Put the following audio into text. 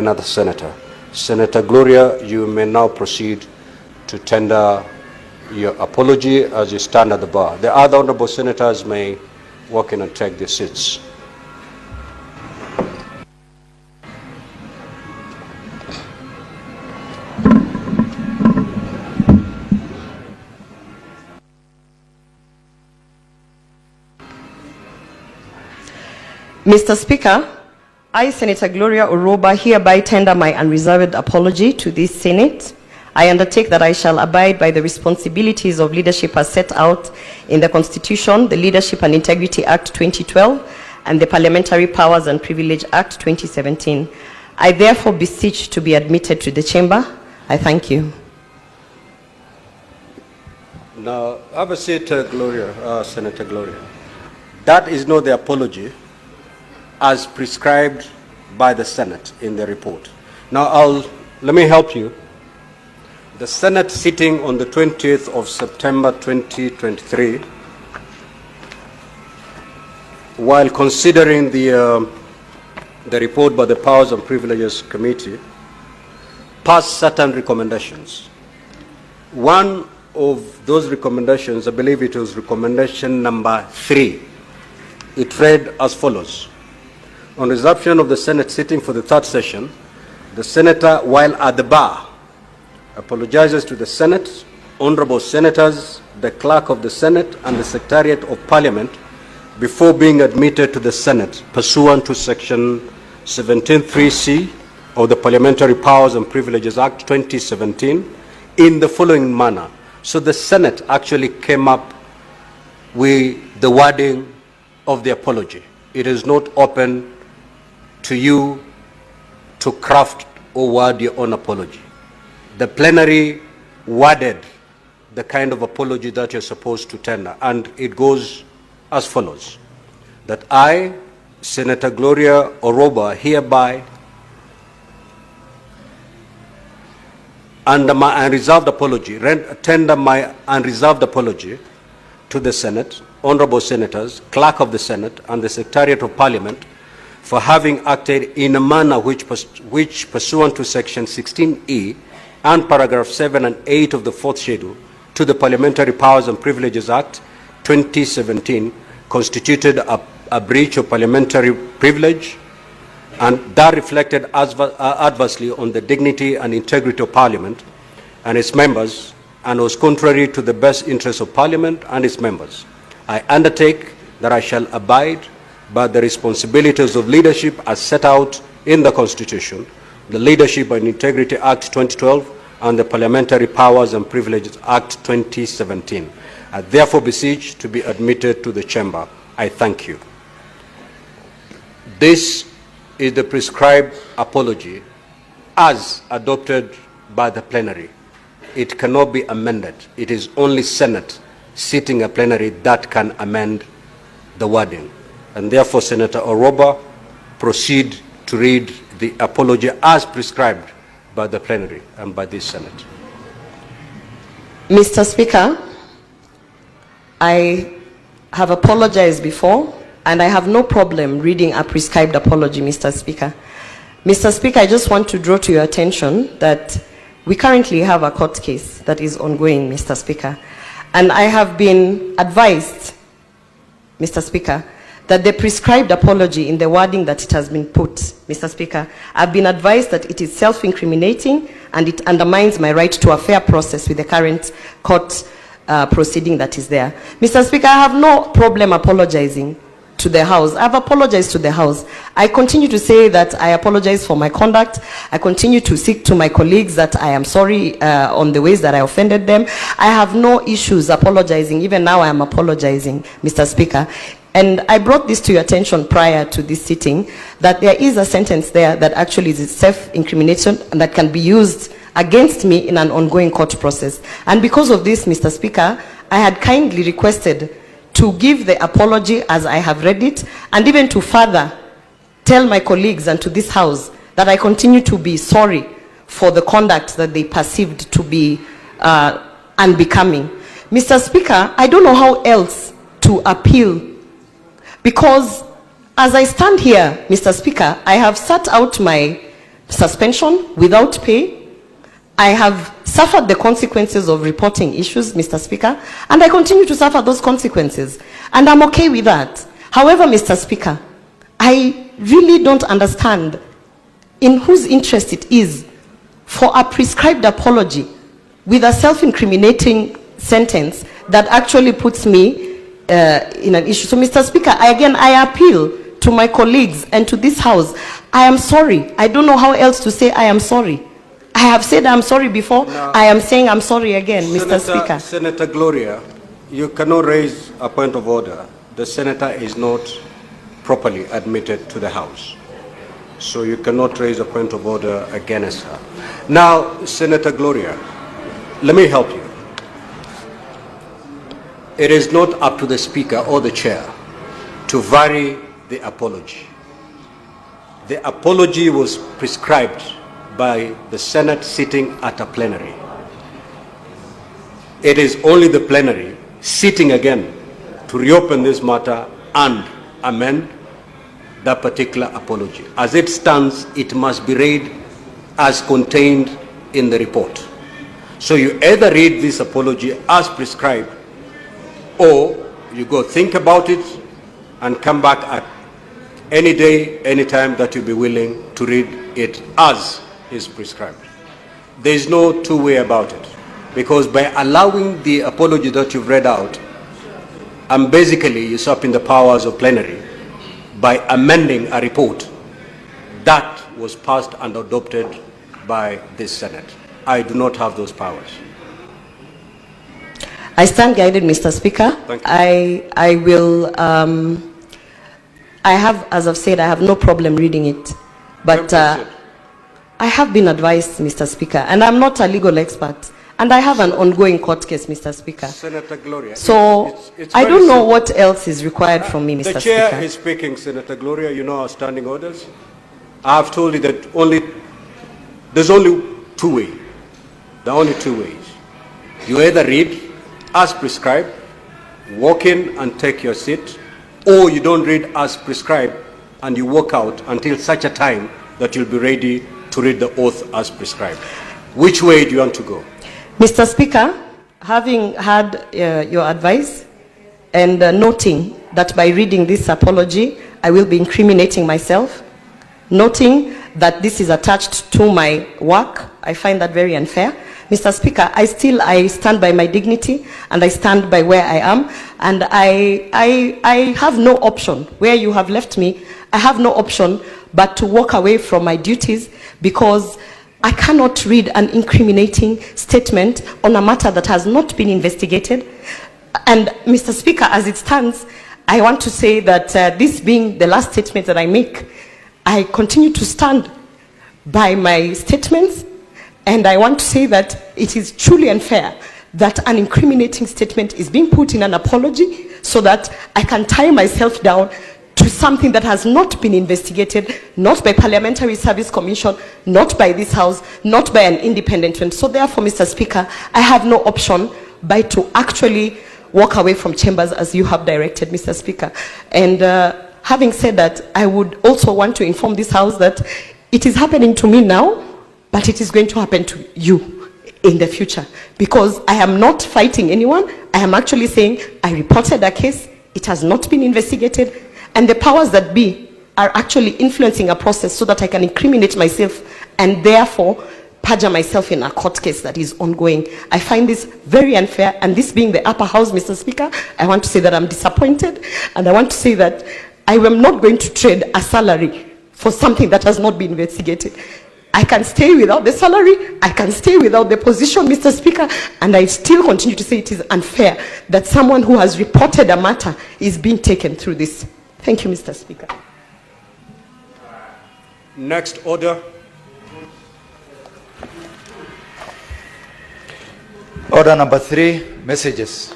another senator. Senator Gloria, you may now proceed to tender your apology as you stand at the bar. The other honorable senators may walk in and take their seats. Mr. Speaker, I, Senator Gloria Orwoba, hereby tender my unreserved apology to this Senate. I undertake that I shall abide by the responsibilities of leadership as set out in the Constitution, the Leadership and Integrity Act 2012, and the Parliamentary Powers and Privilege Act 2017. I therefore beseech to be admitted to the chamber. I thank you. Now, have a seat, Gloria, Senator Gloria. That is not the apology as prescribed by the Senate in the report. Now, let me help you. The Senate sitting on the 20th of September 2023, while considering the report by the Powers and Privileges Committee, passed certain recommendations. One of those recommendations, I believe it was recommendation number 3. It read as follows. On resumption of the Senate sitting for the third session, the Senator, while at the bar, apologizes to the Senate, honorable senators, the Clerk of the Senate, and the Secretariat of Parliament before being admitted to the Senate, pursuant to Section 17(3)(c) of the Parliamentary Powers and Privileges Act 2017, in the following manner. So the Senate actually came up with the wording of the apology. It is not open to you to craft or word your own apology. The plenary worded the kind of apology that you're supposed to tender, and it goes as follows. That I, Senator Gloria Orwoba, hereby, under my unreserved apology, tender my unreserved apology to the Senate, honorable senators, Clerk of the Senate, and the Secretariat of Parliament for having acted in a manner which pursuant to Section 16(e) and paragraph 7 and 8 of the 4th schedule to the Parliamentary Powers and Privileges Act 2017 constituted a breach of parliamentary privilege, and that reflected adversely on the dignity and integrity of Parliament and its members, and was contrary to the best interests of Parliament and its members. I undertake that I shall abide by the responsibilities of leadership as set out in the Constitution, the Leadership and Integrity Act 2012, and the Parliamentary Powers and Privileges Act 2017. I therefore beseech to be admitted to the chamber. I thank you. This is the prescribed apology as adopted by the plenary. It cannot be amended. It is only Senate sitting a plenary that can amend the wording. And therefore, Senator Orwoba, proceed to read the apology as prescribed by the plenary and by this Senate. Mr. Speaker, I have apologized before, and I have no problem reading a prescribed apology, Mr. Speaker. Mr. Speaker, I just want to draw to your attention that we currently have a court case that is ongoing, Mr. Speaker. And I have been advised, Mr. Speaker, that the prescribed apology in the wording that it has been put, Mr. Speaker, I've been advised that it is self-incriminating and it undermines my right to a fair process with the current court proceeding that is there. Mr. Speaker, I have no problem apologizing to the House. I've apologized to the House. I continue to say that I apologize for my conduct. I continue to seek to my colleagues that I am sorry on the ways that I offended them. I have no issues apologizing. Even now I am apologizing, Mr. Speaker. And I brought this to your attention prior to this sitting, that there is a sentence there that actually is self-incrimination and that can be used against me in an ongoing court process. And because of this, Mr. Speaker, I had kindly requested to give the apology as I have read it, and even to further tell my colleagues and to this House that I continue to be sorry for the conduct that they perceived to be unbecoming. Mr. Speaker, I don't know how else to appeal, because as I stand here, Mr. Speaker, I have sat out my suspension without pay. I have suffered the consequences of reporting issues, Mr. Speaker, and I continue to suffer those consequences. And I'm okay with that. However, Mr. Speaker, I really don't understand in whose interest it is for a prescribed apology with a self-incriminating sentence that actually puts me in an issue. So, Mr. Speaker, I appeal to my colleagues and to this House. I am sorry. I don't know how else to say I am sorry. I have said I'm sorry before. Now, I am saying I'm sorry again, Mr. Speaker. Senator Gloria, you cannot raise a point of order. The senator is not properly admitted to the House. So you cannot raise a point of order against her. Now, Senator Gloria, let me help you. It is not up to the Speaker or the Chair to vary the apology. The apology was prescribed by the Senate sitting at a plenary. It is only the plenary sitting again to reopen this matter and amend that particular apology. As it stands, it must be read as contained in the report. So you either read this apology as prescribed, or you go think about it and come back at any day, any time that you'll be willing to read it as is prescribed. There is no two-way about it, because by allowing the apology that you've read out, and basically usurping the powers of plenary by amending a report that was passed and adopted by this Senate. I do not have those powers. I stand guided, Mr. Speaker. Thank you. I will, I have, as I've said, I have no problem reading it. But I have been advised, Mr. Speaker, and I'm not a legal expert, and I have an ongoing court case, Mr. Speaker. Senator Gloria. So it's I don't know what else is required from me, Mr. Speaker. The Chair is speaking, Senator Gloria. You know our standing orders. I have told you that there's only two ways. There are only two ways. You either read as prescribed, walk in and take your seat, or you don't read as prescribed and you walk out until such a time that you'll be ready to read the oath as prescribed. Which way do you want to go? Mr. Speaker, having had your advice and noting that by reading this apology, I will be incriminating myself, noting that this is attached to my work, I find that very unfair. Mr. Speaker, I stand by my dignity and I stand by where I am, and I have no option. Where you have left me, I have no option but to walk away from my duties, because I cannot read an incriminating statement on a matter that has not been investigated. And Mr. Speaker, as it stands, I want to say that this being the last statement that I make, I continue to stand by my statements, and I want to say that it is truly unfair that an incriminating statement is being put in an apology so that I can tie myself down to something that has not been investigated, not by Parliamentary Service Commission, not by this House, not by an independent one. So therefore, Mr. Speaker, I have no option but to actually walk away from chambers as you have directed, Mr. Speaker. And having said that, I would also want to inform this House that it is happening to me now, but it is going to happen to you in the future, because I am not fighting anyone. I am actually saying I reported a case, it has not been investigated, and the powers that be are actually influencing a process so that I can incriminate myself and therefore perjure myself in a court case that is ongoing. I find this very unfair, and this being the upper house, Mr. Speaker, I want to say that I'm disappointed, and I want to say that I am not going to trade a salary for something that has not been investigated. I can stay without the salary, I can stay without the position, Mr. Speaker, and I still continue to say it is unfair that someone who has reported a matter is being taken through this. Thank you, Mr. Speaker. Next order. Order number 3, messages.